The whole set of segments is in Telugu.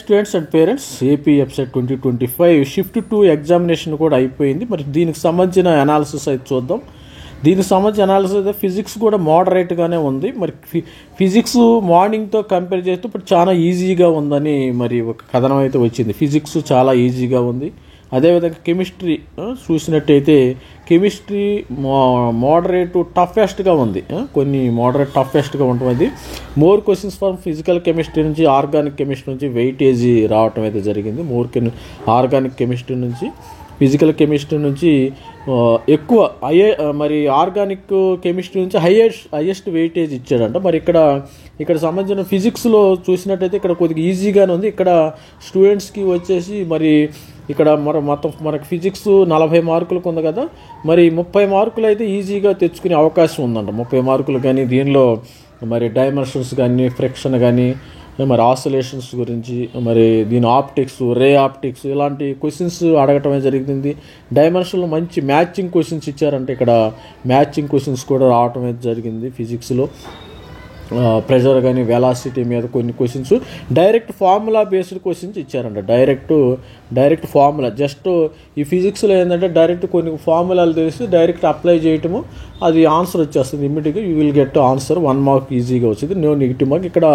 Students and parents, AP ఎఫ్సెట్ 2025 shift 2 examination కూడా అయిపోయింది. మరి దీనికి సంబంధించిన అనాలిసిస్ అయితే చూద్దాం. దీనికి సంబంధించిన అనాలిసిస్ అయితే ఫిజిక్స్ కూడా మోడరేట్గానే ఉంది. మరి ఫిజిక్స్ మార్నింగ్తో కంపేర్ చేస్తే ఇప్పుడు చాలా ఈజీగా ఉందని మరి ఒక కథనం అయితే వచ్చింది. ఫిజిక్స్ చాలా ఈజీగా ఉంది. అదేవిధంగా కెమిస్ట్రీ చూసినట్టయితే కెమిస్ట్రీ మోడరేట్ టఫెస్ట్గా ఉంది. కొన్ని మోడరేట్ టఫెస్ట్గా ఉంటుంది. More questions from physical chemistry నుంచి, ఆర్గానిక్ కెమిస్ట్రీ నుంచి వెయిటేజీ రావటం అయితే జరిగింది. ఆర్గానిక్ కెమిస్ట్రీ నుంచి, ఫిజికల్ కెమిస్ట్రీ నుంచి ఎక్కువ మరి ఆర్గానిక్ కెమిస్ట్రీ నుంచి హైయెస్ట్ వెయిటేజ్ ఇచ్చాడంట. మరి ఇక్కడ సంబంధించిన ఫిజిక్స్లో చూసినట్టయితే ఇక్కడ కొద్దిగా ఈజీగానే ఉంది. ఇక్కడ స్టూడెంట్స్కి వచ్చేసి మరి ఇక్కడ మొత్తం మనకి ఫిజిక్స్ 40 మార్కులకు ఉంది కదా, మరి 30 మార్కులు అయితే ఈజీగా తెచ్చుకునే అవకాశం ఉందంట. 30 మార్కులు కానీ దీనిలో మరి డైమెన్షన్స్ కానీ, ఫ్రిక్షన్ కానీ, మరి ఆసిలేషన్స్ గురించి, మరి దీని ఆప్టిక్స్, రే ఆప్టిక్స్ ఇలాంటి క్వశ్చన్స్ అడగటమే జరిగింది. డైమెన్షన్లో మంచి మ్యాచింగ్ క్వశ్చన్స్ ఇచ్చారంటే ఇక్కడ మ్యాచింగ్ క్వశ్చన్స్ కూడా రావటం అయితే జరిగింది. ఫిజిక్స్లో ప్రెషర్ కానీ, వెలాసిటీ మీద కొన్ని questions direct formula based questions ఇచ్చారంట. డైరెక్ట్ ఫార్ములా, జస్ట్ ఈ ఫిజిక్స్లో ఏంటంటే డైరెక్ట్ కొన్ని ఫార్ములాలు తెలిసి డైరెక్ట్ అప్లై చేయటము, అది ఆన్సర్ వచ్చేస్తుంది. ఇమ్మీడియట్గా you will get answer. 1 mark ఈజీగా వచ్చింది, నో నెగిటివ్ మార్క్. ఇక్కడ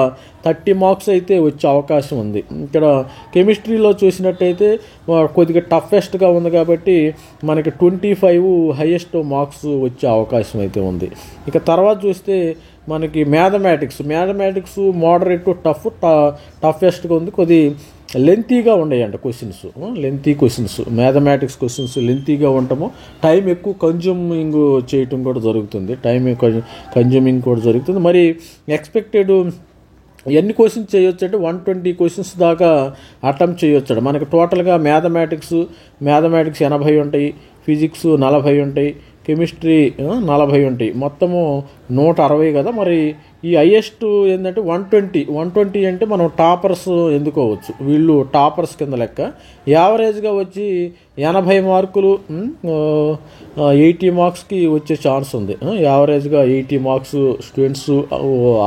30 మార్క్స్ అయితే వచ్చే అవకాశం ఉంది. ఇక్కడ కెమిస్ట్రీలో చూసినట్టయితే కొద్దిగా టఫెస్ట్గా ఉంది కాబట్టి మనకి 25 హైయెస్ట్ మార్క్స్ వచ్చే అవకాశం అయితే ఉంది. ఇక తర్వాత చూస్తే మనకి మ్యాథమెటిక్స్ మోడరేట్ టు టఫెస్ట్గా ఉంది. కొద్ది లెంతీగా ఉండేయంట questions, lengthy questions. Mathematics questions లెంతీగా ఉండటము, టైం ఎక్కువ కన్జ్యూమింగ్ చేయటం కూడా జరుగుతుంది. కన్జ్యూమింగ్ కూడా జరుగుతుంది. మరి ఎక్స్పెక్టెడ్ ఎన్ని క్వశ్చన్స్ చేయొచ్చు అంటే 120 క్వశ్చన్స్ దాకా అటెంప్ట్ చేయొచ్చాడు. మనకి టోటల్గా మ్యాథమెటిక్స్ 80 ఉంటాయి, ఫిజిక్స్ 40 ఉంటాయి, కెమిస్ట్రీ 40 ఉంటాయి, మొత్తము 160 కదా. మరి ఈ హైయెస్ట్ ఏంటంటే 120 అంటే మనం టాపర్స్ ఎందుకోవచ్చు, వీళ్ళు టాపర్స్ కింద లెక్క. యావరేజ్గా వచ్చి 80 మార్కులు 80 మార్క్స్కి వచ్చే ఛాన్స్ ఉంది. యావరేజ్గా 80 మార్క్స్ స్టూడెంట్స్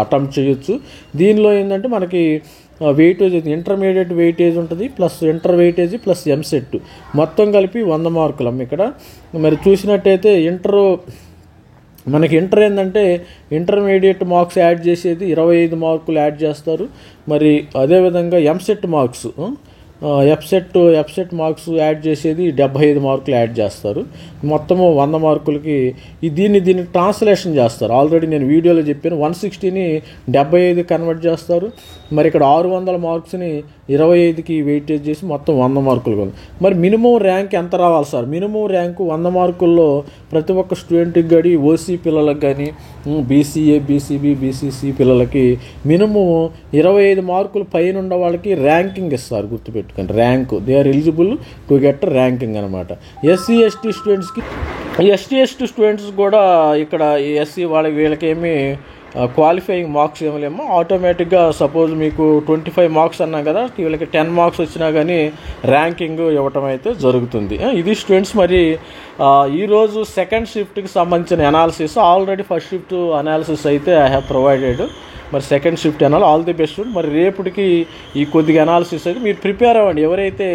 అటెంప్ట్ చేయొచ్చు. దీనిలో ఏంటంటే మనకి వెయిటేజ్, ఇంటర్మీడియట్ వెయిటేజ్ ఉంటుంది, plus inter weightage plus EAMCET మొత్తం కలిపి 100 మార్కులు అమ్మ. ఇక్కడ మరి చూసినట్టయితే మనకి ఇంటర్ ఏంటంటే ఇంటర్మీడియట్ మార్క్స్ యాడ్ చేసేది 25 మార్కులు యాడ్ చేస్తారు. మరి అదేవిధంగా ఎంసెట్ మార్క్స్, ఎఫ్సెట్ మార్క్స్ యాడ్ చేసేది 75 మార్కులు యాడ్ చేస్తారు. మొత్తము 100 మార్కులకి దీన్ని ట్రాన్స్లేషన్ చేస్తారు. ఆల్రెడీ నేను వీడియోలో చెప్పాను. 160ని 75 కన్వర్ట్ చేస్తారు. మరి ఇక్కడ 600 మార్క్స్ని 25కి వెయిటేజ్ చేసి మొత్తం 100 మార్కులు. మరి మినిమం ర్యాంక్ ఎంత రావాలి సార్? మినిమం ర్యాంకు 100 మార్కుల్లో ప్రతి ఒక్క స్టూడెంట్కి కానీ, ఓసీ పిల్లలకు కానీ, బీసీఏ, బీసీబీ, బీసీసీ పిల్లలకి మినిమం 25 మార్కులు పైన ఉన్న వాళ్ళకి ర్యాంకింగ్ ఇస్తారు. గుర్తుపెట్టుకోండి, rank. They are eligible to get ranking అనమాట. ఎస్సీ ఎస్టీ స్టూడెంట్స్ కూడా ఇక్కడ ఎస్సీ వీళ్ళకేమి క్వాలిఫైయింగ్ మార్క్స్ ఏమి లేమో. ఆటోమేటిక్గా సపోజ్ మీకు 25 మార్క్స్ అన్నాం కదా, వీళ్ళకి 10 మార్క్స్ వచ్చినా కానీ ర్యాంకింగ్ ఇవ్వటం అయితే జరుగుతుంది. ఇది స్టూడెంట్స్. మరి ఈరోజు సెకండ్ షిఫ్ట్కి సంబంధించిన analysis. Already first shift analysis అయితే ఐ హ్యావ్ ప్రొవైడెడ్. మరి సెకండ్ షిఫ్ట్ అనాలి. All the best. మరి రేపటికి ఈ కొద్దిగా అనాలిసిస్ అయితే మీరు ప్రిపేర్ అవ్వండి. ఎవరైతే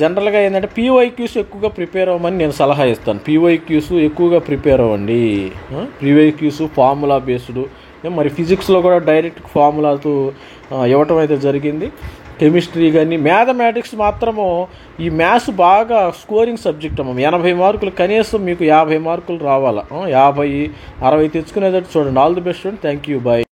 జనరల్గా ఏంటంటే పీవైక్యూస్ ఎక్కువగా ప్రిపేర్ అవ్వమని నేను సలహా ఇస్తాను. పీవైక్యూస్ ఎక్కువగా ప్రిపేర్ అవ్వండి. PYQs formula based. మరి ఫిజిక్స్లో కూడా డైరెక్ట్ ఫార్ములాతో ఇవ్వటం అయితే జరిగింది. కెమిస్ట్రీ కానీ, మ్యాథమెటిక్స్ మాత్రము ఈ మ్యాథ్స్ బాగా స్కోరింగ్ సబ్జెక్ట్ అమ్మ. 80 మార్కులు కనీసం మీకు 50 మార్కులు రావాలా. 50, 60 తెచ్చుకునేటట్టు చూడండి. All the best. Thank you, bye.